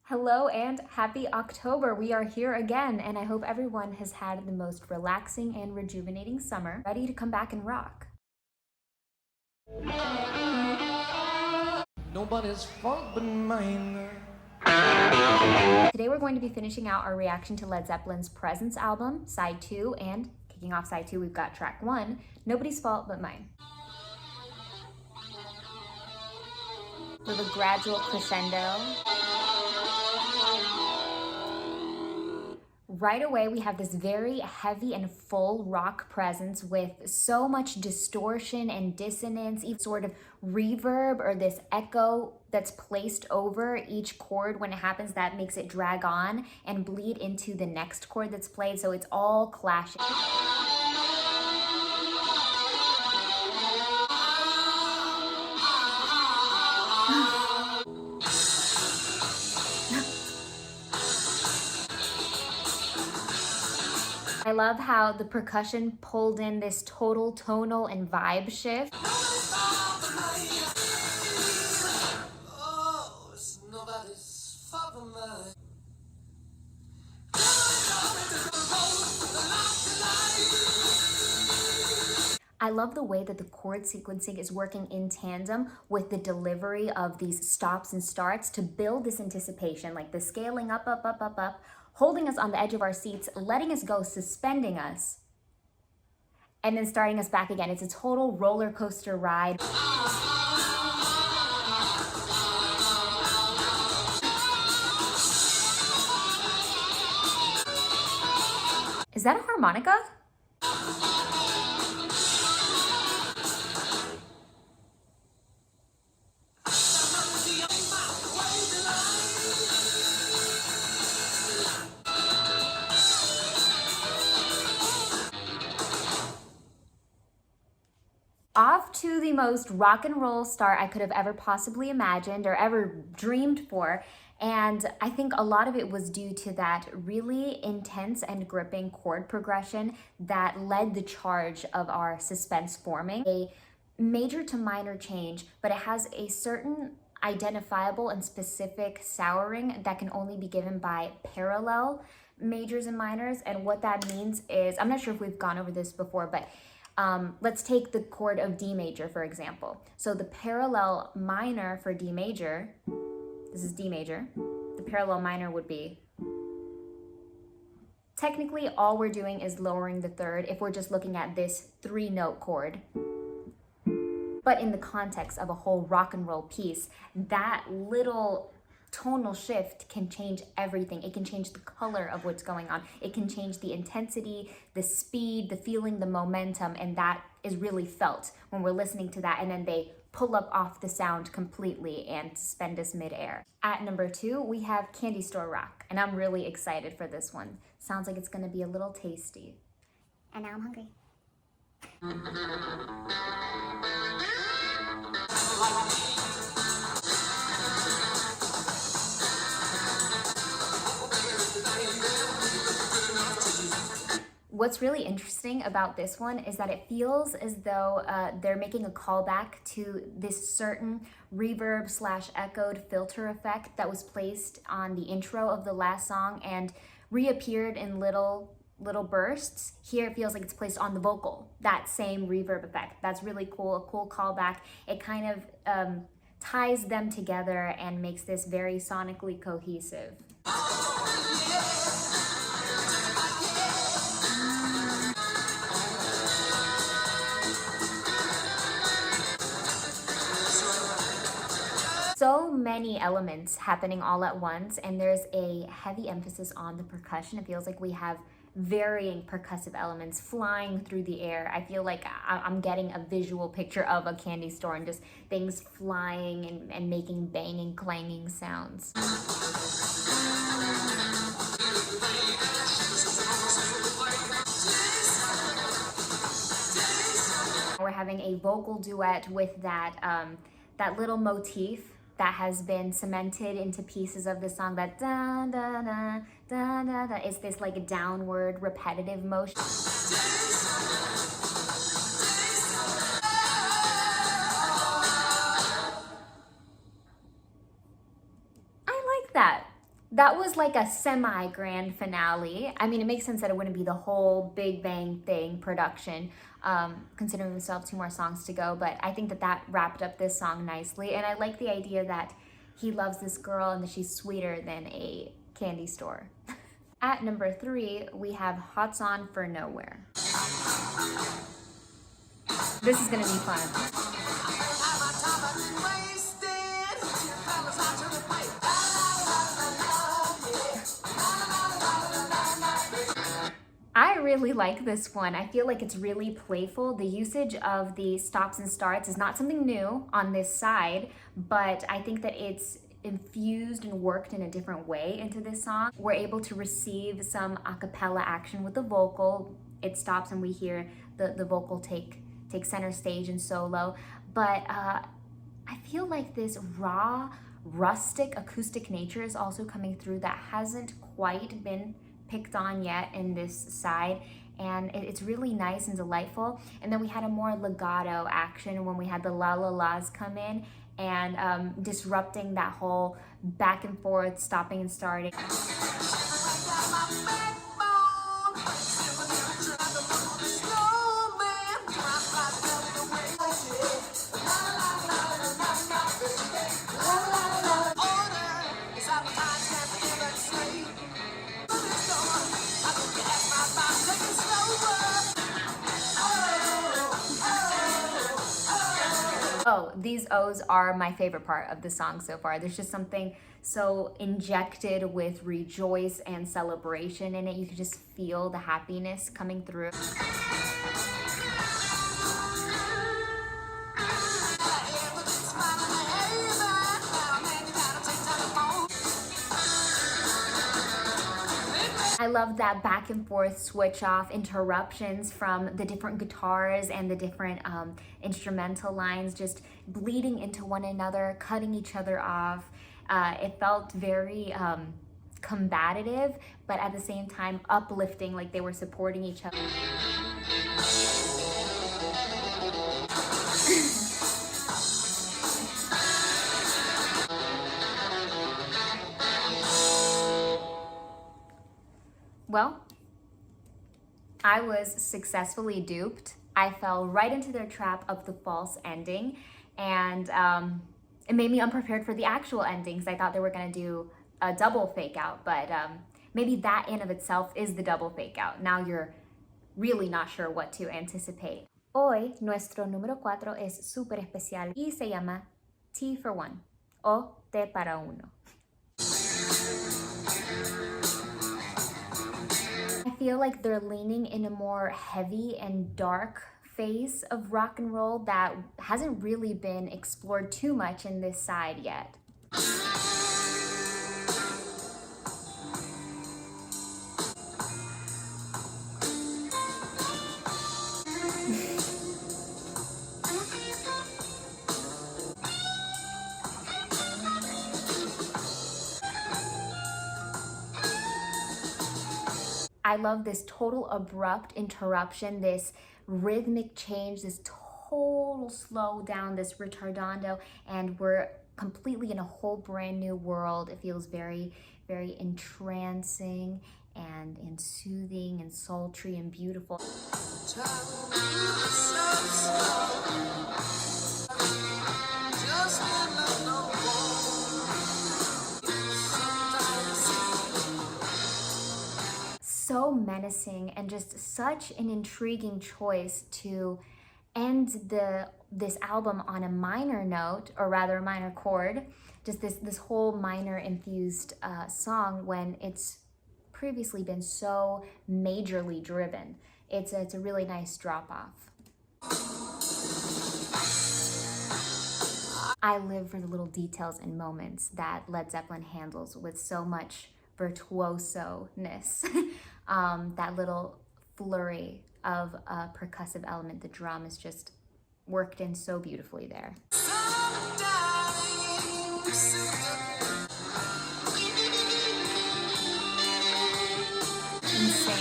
Hello and happy October. We are here again, and I hope everyone has had the most relaxing and rejuvenating summer, ready to come back and rock. Nobody's fault but mine. Today we're going to be finishing out our reaction to Led Zeppelin's Presence album, side 2, and kicking off side 2, we've got track 1, Nobody's Fault But Mine. With a gradual crescendo. Right away, we have this very heavy and full rock presence with so much distortion and dissonance, even sort of reverb or this echo that's placed over each chord when it happens that makes it drag on and bleed into the next chord that's played, so it's all clashing. I love how the percussion pulled in this total tonal and vibe shift. I love the way that the chord sequencing is working in tandem with the delivery of these stops and starts to build this anticipation, like the scaling up, up, up, up, up, holding us on the edge of our seats, letting us go, suspending us, and then starting us back again. It's a total roller coaster ride. Is that a harmonica? Off to the most rock and roll start I could have ever possibly imagined or ever dreamed for. And I think a lot of it was due to that really intense and gripping chord progression that led the charge of our suspense forming. A major to minor change, but it has a certain identifiable and specific souring that can only be given by parallel majors and minors. And what that means is, I'm not sure if we've gone over this before, but let's take the chord of D major, for example. So the parallel minor for D major, this is D major, the parallel minor would be, technically all we're doing is lowering the third if we're just looking at this 3-note chord. But in the context of a whole rock and roll piece, that little tonal shift can change everything. It can change the color of what's going on. It can change the intensity, the speed, the feeling, the momentum, and that is really felt when we're listening to that, and then they pull up off the sound completely and suspend us midair. At number 2, we have Candy Store Rock, and I'm really excited for this one. Sounds like it's gonna be a little tasty. And now I'm hungry. What's really interesting about this one is that it feels as though they're making a callback to this certain reverb / echoed filter effect that was placed on the intro of the last song and reappeared in little bursts. Here it feels like it's placed on the vocal, that same reverb effect. That's really cool, a cool callback. It kind of ties them together and makes this very sonically cohesive. So many elements happening all at once, and there's a heavy emphasis on the percussion. It feels like we have varying percussive elements flying through the air. I feel like I'm getting a visual picture of a candy store and just things flying and making banging, clanging sounds. We're having a vocal duet with that little motif that has been cemented into pieces of the song, that da da da da da da. It's this like downward repetitive motion. I like that. That was like a semi-grand finale. I mean, it makes sense that it wouldn't be the whole Big Bang thing production, considering we still have 2 more songs to go, but I think that that wrapped up this song nicely, and I like the idea that he loves this girl and that she's sweeter than a candy store. At number 3, we have Hot On for Nowhere. This is gonna be fun. I really like this one. I feel like it's really playful. The usage of the stops and starts is not something new on this side, but I think that it's infused and worked in a different way into this song. We're able to receive some a cappella action with the vocal. It stops and we hear the vocal take center stage and solo. But I feel like this raw, rustic, acoustic nature is also coming through that hasn't quite been picked on yet in this side, and it's really nice and delightful. And then we had a more legato action when we had the la la las come in and disrupting that whole back and forth, stopping and starting. Oh, these O's are my favorite part of the song so far. There's just something so injected with rejoice and celebration in it. You can just feel the happiness coming through. I love that back and forth switch off interruptions from the different guitars and the different instrumental lines just bleeding into one another, cutting each other off. It felt very combative, but at the same time uplifting, like they were supporting each other. Well, I was successfully duped. I fell right into their trap of the false ending, and it made me unprepared for the actual endings. I thought they were gonna do a double fake out, but maybe that in of itself is the double fake out. Now you're really not sure what to anticipate. Hoy, nuestro número 4 es súper especial y se llama T for One, o T para uno. I feel like they're leaning in a more heavy and dark phase of rock and roll that hasn't really been explored too much in this side yet. I love this total abrupt interruption, this rhythmic change, this total slow down, this retardando, and we're completely in a whole brand new world. It feels very, very entrancing and soothing and sultry and beautiful. So menacing and just such an intriguing choice to end this album on a minor note, or rather a minor chord, just this whole minor infused song when it's previously been so majorly driven. It's a really nice drop off. I live for the little details and moments that Led Zeppelin handles with so much virtuoso-ness. That little flurry of a percussive element, the drum is just worked in so beautifully there. Insane.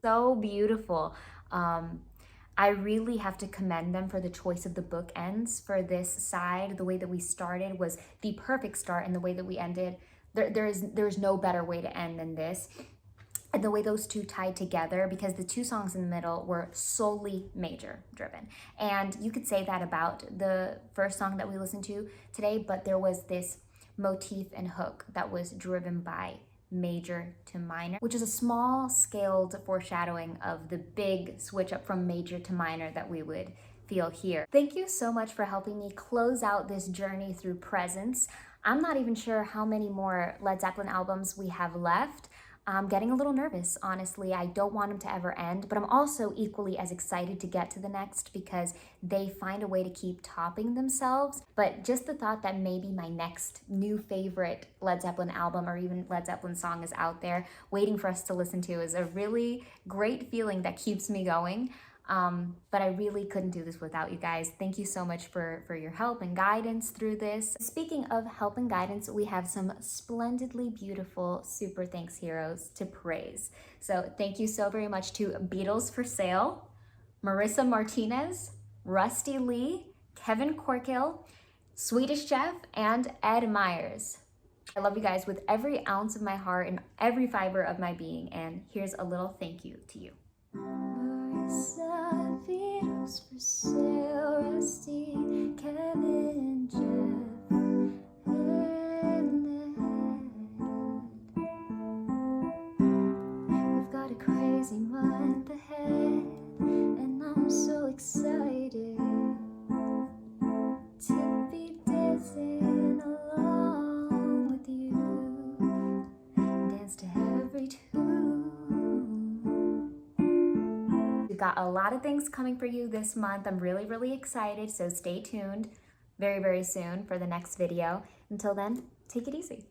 So beautiful. I really have to commend them for the choice of the bookends for this side. The way that we started was the perfect start, and the way that we ended, there's no better way to end than this. And the way those two tied together, because the two songs in the middle were solely major driven. And you could say that about the first song that we listened to today, but there was this motif and hook that was driven by major to minor, which is a small scaled foreshadowing of the big switch up from major to minor that we would feel here. Thank you so much for helping me close out this journey through Presence. I'm not even sure how many more Led Zeppelin albums we have left. I'm getting a little nervous, honestly. I don't want them to ever end, but I'm also equally as excited to get to the next because they find a way to keep topping themselves. But just the thought that maybe my next new favorite Led Zeppelin album or even Led Zeppelin song is out there waiting for us to listen to is a really great feeling that keeps me going. But I really couldn't do this without you guys. Thank you so much for your help and guidance through this. Speaking of help and guidance, we have some splendidly beautiful Super Thanks heroes to praise. So thank you so very much to Beatles for Sale, Marissa Martinez, Rusty Lee, Kevin Corkill, Swedish Chef, and Ed Myers. I love you guys with every ounce of my heart and every fiber of my being, and here's a little thank you to you. Beatles for Sale, Rusty, Kevin, Jeff, and Ed. We've got a crazy month ahead, and I'm so excited to be dancing along with you. Dance to every tune. Got a lot of things coming for you this month. I'm really excited, so stay tuned very soon for the next video. Until then, take it easy.